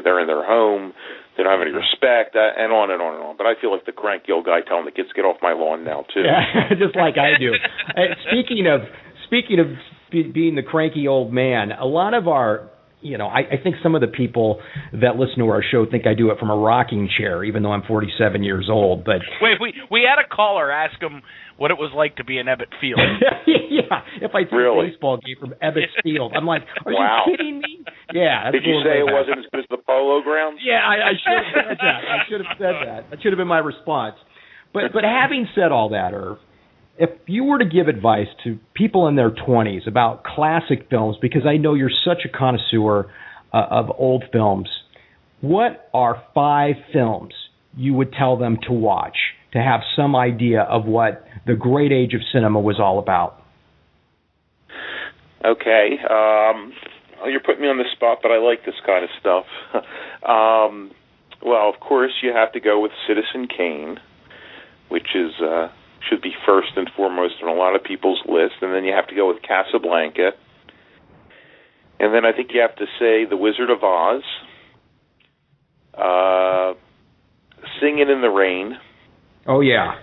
they're in their home, they don't have any respect, and on and on and on. But I feel like the cranky old guy telling the kids to get off my lawn now too. Yeah, just like I do. Speaking of being the cranky old man, a lot of our, I think some of the people that listen to our show think I do it from a rocking chair, even though I'm 47 years old. But wait, we had a caller ask him what it was like to be in Ebbets Field. Yeah, if I took a baseball game from Ebbets Field, I'm like, are you kidding me? Yeah. Did you say it wasn't as good as the Polo Grounds? Yeah, I should have said that. I should have said that. That should have been my response. But having said all that, Irv, if you were to give advice to people in their 20s about classic films, because I know you're such a connoisseur of old films, what are 5 films you would tell them to watch to have some idea of what the great age of cinema was all about? Okay. You're putting me on the spot, but I like this kind of stuff. Well, of course, you have to go with Citizen Kane, which is should be first and foremost on a lot of people's list, and then you have to go with Casablanca, and then I think you have to say The Wizard of Oz, Singing in the Rain. Oh, yeah.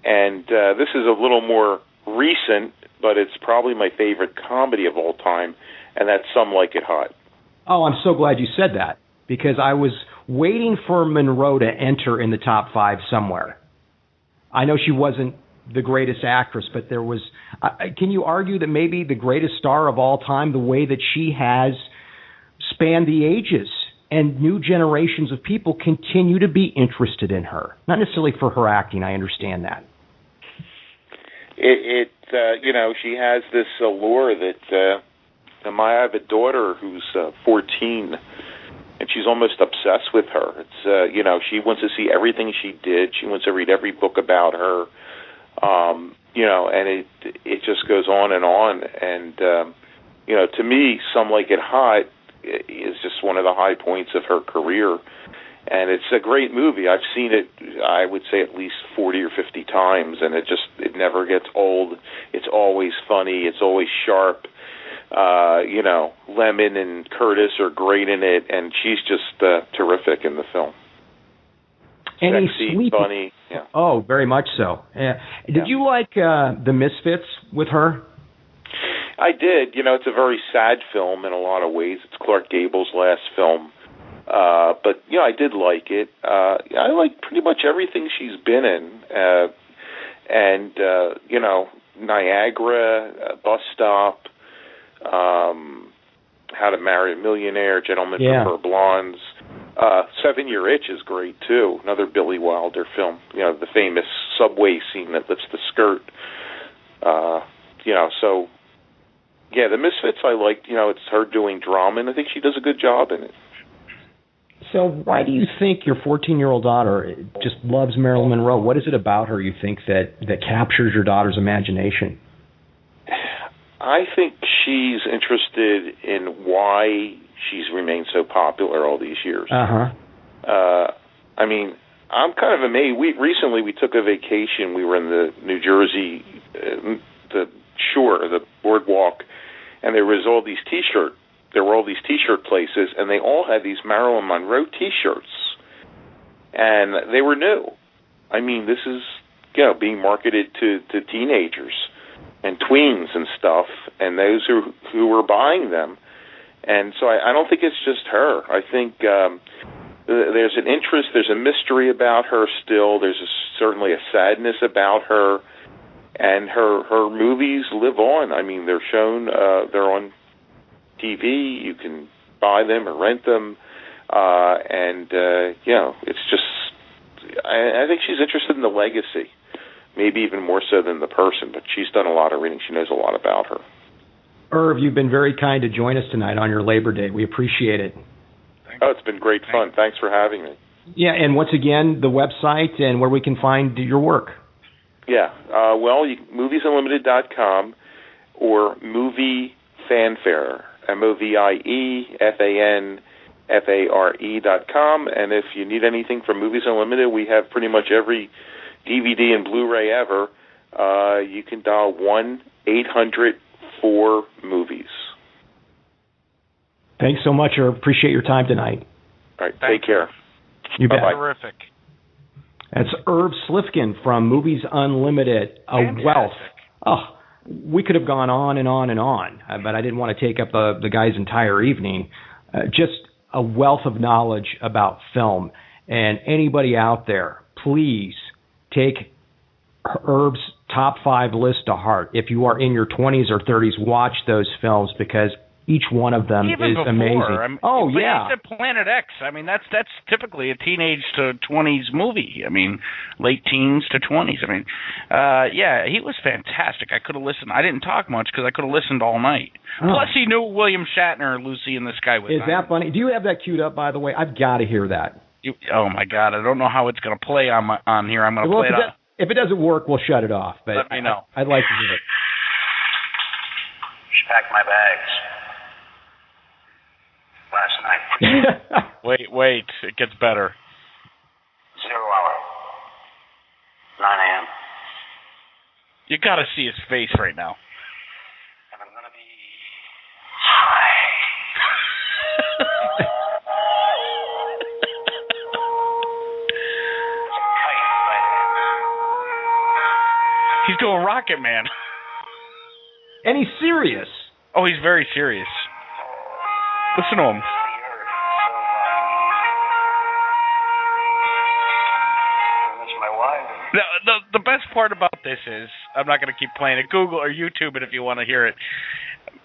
And this is a little more recent, but it's probably my favorite comedy of all time, and that's Some Like It Hot. Oh, I'm so glad you said that, because I was waiting for Monroe to enter in the top 5 somewhere. I know she wasn't the greatest actress, but there was... can you argue that maybe the greatest star of all time, the way that she has spanned the ages and new generations of people continue to be interested in her? Not necessarily for her acting, I understand that. She has this allure that... I have a daughter who's 14, and she's almost obsessed with her. It's she wants to see everything she did. She wants to read every book about her. And it just goes on. And to me, Some Like It Hot is just one of the high points of her career. And it's a great movie. I've seen it, I would say, at least 40 or 50 times, and it never gets old. It's always funny. It's always sharp. Lemon and Curtis are great in it, and she's just terrific in the film. Any sexy, funny. Yeah. Oh, very much so. Did you like The Misfits with her? I did. It's a very sad film in a lot of ways. It's Clark Gable's last film. But, I did like it. I like pretty much everything she's been in. Niagara, Bus Stop, How to Marry a Millionaire, Gentlemen Prefer Blondes. 7-Year Itch is great, too. Another Billy Wilder film. The famous subway scene that lifts the skirt. The Misfits I liked. It's her doing drama, and I think she does a good job in it. So why do you think your 14-year-old daughter just loves Marilyn Monroe? What is it about her you think that captures your daughter's imagination? I think she's interested in why she's remained so popular all these years. Uh-huh. I'm kind of amazed. Recently we took a vacation. We were in the New Jersey, the shore, the boardwalk, and there were all these T-shirt places, and they all had these Marilyn Monroe T-shirts, and they were new. This is being marketed to teenagers and tweens and stuff, and those who were buying them. And so I don't think it's just her. I think there's an interest, there's a mystery about her still. There's certainly a sadness about her, and her movies live on. They're shown, they're on TV. You can buy them or rent them, it's just. I think she's interested in the legacy, maybe even more so than the person. But she's done a lot of reading. She knows a lot about her. Irv, you've been very kind to join us tonight on your Labor Day. We appreciate it. Oh, it's been great fun. Thanks for having me. Yeah, and once again, the website and where we can find your work. Yeah, moviesunlimited.com or Movie Fanfare, MovieFanfare.com. And if you need anything from Movies Unlimited, we have pretty much every DVD and Blu-ray ever. You can dial 1-800-4-MOVIES. Thanks so much, Irv. Appreciate your time tonight. All right, take care. You bet. Bye-bye. Terrific. That's Irv Slikin from Movies Unlimited. Fantastic. Wealth. Oh, we could have gone on and on and on, but I didn't want to take up the guy's entire evening. Just a wealth of knowledge about film. And anybody out there, please take Irv's top 5 list to heart. If you are in your 20s or 30s, watch those films because each one of them Even is before, amazing. But yeah. Planet X. I mean, that's typically a teenage to 20s movie. I mean, late teens to 20s. I mean, yeah, he was fantastic. I could have listened. I didn't talk much because I could have listened all night. Oh. Plus, he knew William Shatner, Lucy in the Sky with Diamonds. Is that funny? Do you have that queued up, by the way? I've got to hear that. Oh, my God. I don't know how it's going to play on here. I'm going to play it on. If it doesn't work, we'll shut it off. But let me know. I'd like to hear it. She packed my bags last night. Wait. It gets better. 0 hour. 9 a.m. You got to see his face right now. And I'm going to be high. He's doing Rocket Man. And he's serious. Oh, he's very serious. Listen to him. The best part about this is, I'm not going to keep playing it. Google or YouTube it if you want to hear it.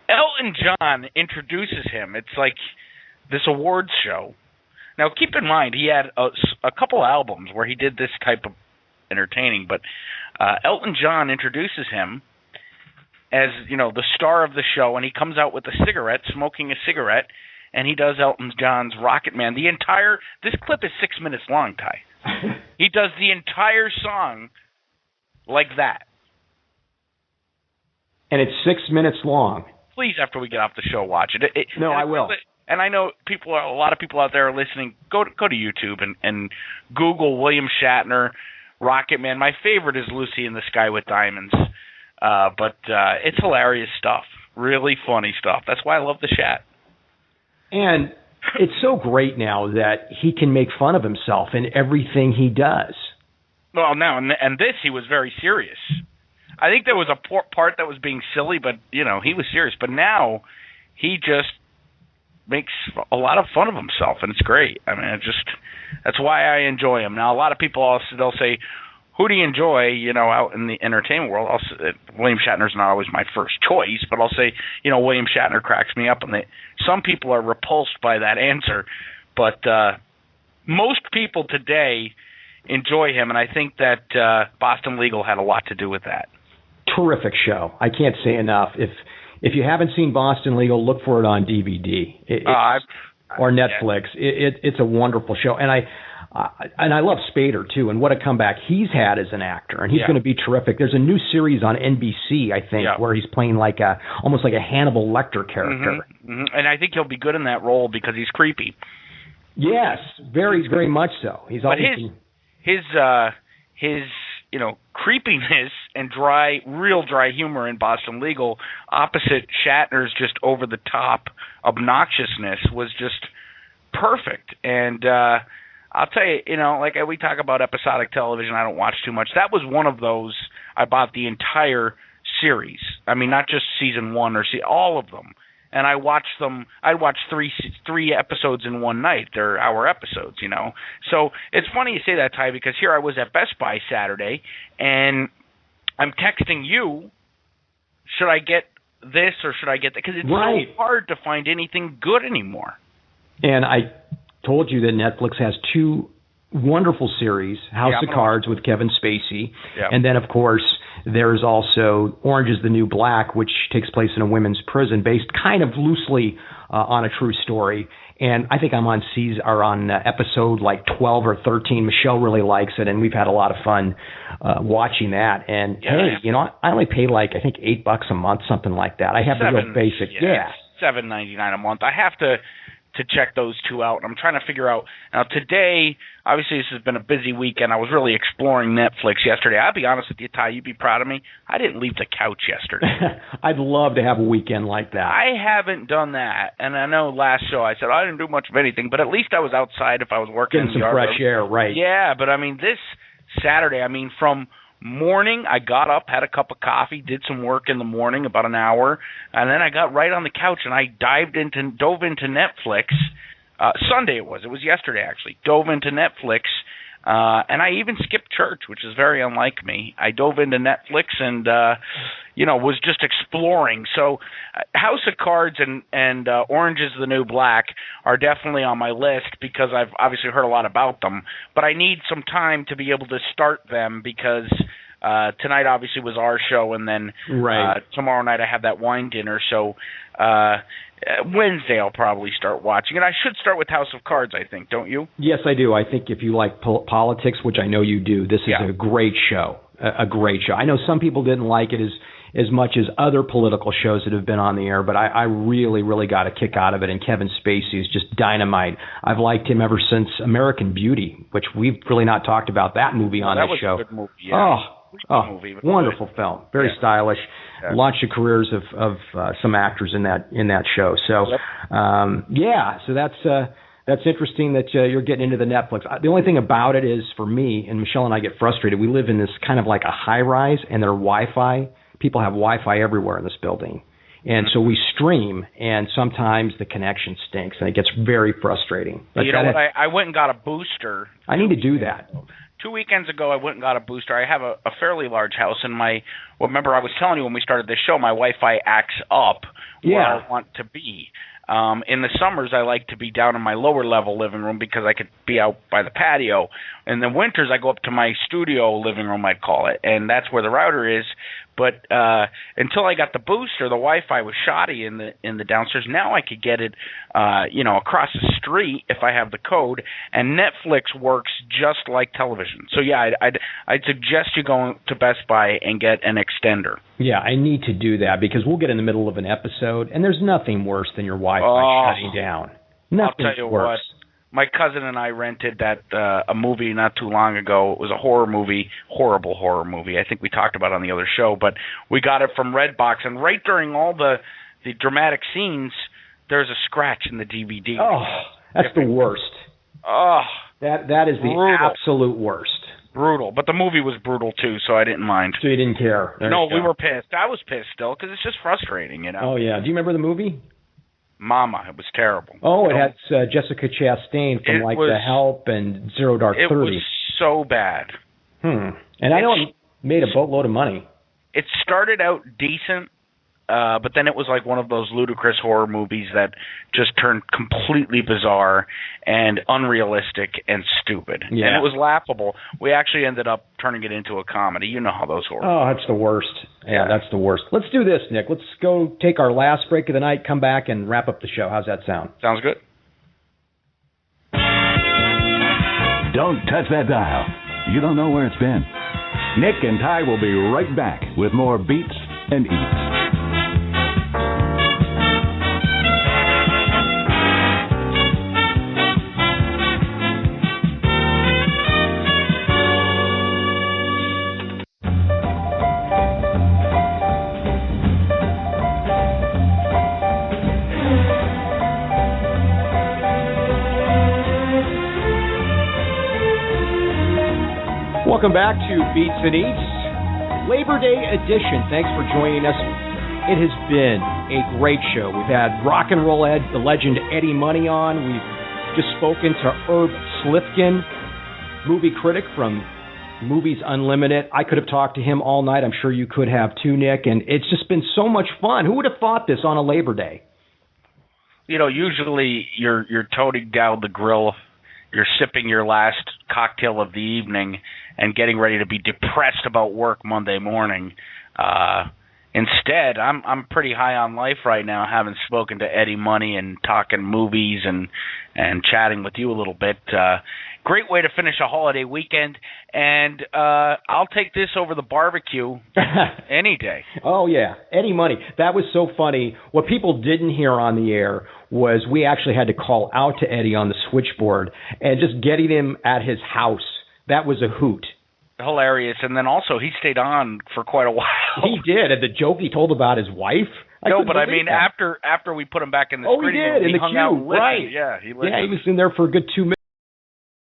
Elton John introduces him. It's like this awards show. Now, keep in mind, he had a couple albums where he did this type of entertaining, but Elton John introduces him as, you know, the star of the show, and he comes out with a cigarette, smoking a cigarette, and he does Elton John's Rocket Man. This clip is 6 minutes long, Ty. He does the entire song like that. And it's 6 minutes long. Please, after we get off the show, watch it. No, I will. And I know a lot of people out there are listening. Go to YouTube and Google William Shatner, Rocket Man. My favorite is Lucy in the Sky with Diamonds. But it's hilarious stuff. Really funny stuff. That's why I love the Shat. And it's so great now that he can make fun of himself in everything he does. Well, now, and this, he was very serious. I think there was a part that was being silly, but, you know, he was serious. But now he just makes a lot of fun of himself, and it's great. I mean, that's why I enjoy him. Now, a lot of people, they'll say, who do you enjoy, you know, out in the entertainment world? William Shatner's not always my first choice, but I'll say, you know, William Shatner cracks me up. And some people are repulsed by that answer, but most people today enjoy him, and I think that Boston Legal had a lot to do with that. Terrific show. I can't say enough. If you haven't seen Boston Legal, look for it on DVD or Netflix. Yeah. It's a wonderful show, and I love Spader too, and what a comeback he's had as an actor, and he's going to be terrific. There's a new series on NBC, I think, where he's playing almost like a Hannibal Lecter character. Mm-hmm. Mm-hmm. And I think he'll be good in that role because he's creepy. Yes, very, very much so. But his you know, creepiness and real dry humor in Boston Legal, opposite Shatner's just over the top obnoxiousness, was just perfect. And I'll tell you, you know, like we talk about episodic television, I don't watch too much. That was one of those. I bought the entire series. I mean, not just season one all of them. And I watched them. I watched three episodes in one night. They're hour episodes, you know. So it's funny you say that, Ty, because here I was at Best Buy Saturday, and I'm texting you, should I get this or should I get that? Because it's so hard to find anything good anymore. And I told you that Netflix has two wonderful series, House of Cards with Kevin Spacey, and then, of course, there's also Orange is the New Black, which takes place in a women's prison, based kind of loosely on a true story. And I think I'm on episode like 12 or 13. Michelle really likes it, and we've had a lot of fun watching that. And hey, you know, I only pay I think $8 a month, something like that. I have the real basic. Yeah, $7.99 a month. I have to to check those two out. I'm trying to figure out now. Today, obviously, this has been a busy weekend. I was really exploring Netflix yesterday. I'll be honest with you, Ty. You'd be proud of me. I didn't leave the couch yesterday. I'd love to have a weekend like that. I haven't done that, and I know last show I said I didn't do much of anything, but at least I was outside if I was working Getting in the some yard. fresh air, right? Yeah, but I mean this Saturday. I mean from morning, I got up, had a cup of coffee, did some work in the morning, about an hour, and then I got right on the couch and I dove into Netflix. Sunday it was yesterday actually. Dove into Netflix, and I even skipped church, which is very unlike me. I dove into Netflix and was just exploring. So House of Cards and Orange is the New Black are definitely on my list because I've obviously heard a lot about them, but I need some time to be able to start them because tonight obviously was our show, and then tomorrow night I have that wine dinner. So Wednesday I'll probably start watching it. I should start with House of Cards, I think, don't you? Yes, I do. I think if you like politics, which I know you do, this is a great show. A great show. I know some people didn't like it as much as other political shows that have been on the air, but I really, really got a kick out of it, and Kevin Spacey is just dynamite. I've liked him ever since American Beauty, which we've really not talked about that movie on this show. That was a good movie, yeah. Movie, wonderful film, very stylish. Yeah. Launched the careers of some actors in that show. So, so that's interesting that you're getting into the Netflix. The only thing about it is, for me, and Michelle and I get frustrated, we live in this kind of like a high-rise, and their Wi-Fi, people have Wi-Fi everywhere in this building. And so we stream, and sometimes the connection stinks, and it gets very frustrating. But you know what? I went and got a booster. I need to do that. 2 weekends ago, I went and got a booster. I have a fairly large house, and remember I was telling you when we started this show, my Wi-Fi acts up where I want to be. In the summers, I like to be down in my lower level living room because I could be out by the patio. In the winters, I go up to my studio living room, I'd call it, and that's where the router is. But until I got the booster, the Wi-Fi was shoddy in the downstairs. Now I could get it, across the street if I have the code. And Netflix works just like television. So yeah, I'd suggest you go to Best Buy and get an extender. Yeah, I need to do that because we'll get in the middle of an episode, and there's nothing worse than your Wi-Fi shutting down. Nothing I'll tell you worse. What. My cousin and I rented a movie not too long ago. It was a horror movie, horrible horror movie. I think we talked about it on the other show, but we got it from Redbox, and right during all the dramatic scenes, there's a scratch in the DVD. Oh, that's the worst. Oh, that is the absolute worst. Brutal, but the movie was brutal too, so I didn't mind. So you didn't care? No, we were pissed. I was pissed still because it's just frustrating, Oh yeah. Do you remember the movie? Mama, it was terrible. Oh, it had Jessica Chastain from The Help and Zero Dark 30. It was so bad. And I know it made a boatload of money. It started out decent, but then it was like one of those ludicrous horror movies that just turned completely bizarre and unrealistic and stupid. Yeah. And it was laughable. We actually ended up turning it into a comedy. You know how those horror Oh, that's the worst. Yeah, that's the worst. Let's do this, Nick. Let's go take our last break of the night, come back, and wrap up the show. How's that sound? Sounds good. Don't touch that dial. You don't know where it's been. Nick and Ty will be right back with more Beats and Eats. Welcome back to Beats and Eats, Labor Day edition. Thanks for joining us. It has been a great show. We've had rock and roll the legend Eddie Money on. We've just spoken to Irv Slikin, movie critic from Movies Unlimited. I could have talked to him all night. I'm sure you could have too, Nick. And it's just been so much fun. Who would have thought this on a Labor Day? You know, usually you're toting down the grill, you're sipping your last cocktail of the evening and getting ready to be depressed about work Monday morning. Instead, I'm pretty high on life right now, having spoken to Eddie Money and talking movies and chatting with you a little bit. Great way to finish a holiday weekend. And I'll take this over the barbecue any day. Oh, yeah. Eddie Money. That was so funny. What people didn't hear on the air was we actually had to call out to Eddie on the switchboard, and just getting him at his house, that was a hoot. Hilarious. And then also he stayed on for quite a while. He did. And the joke he told about his wife. I mean, after we put him back in the screening room, he did, in the hung queue, out and listened. right. Yeah, he listened. Yeah, he was in there for a good 2 minutes.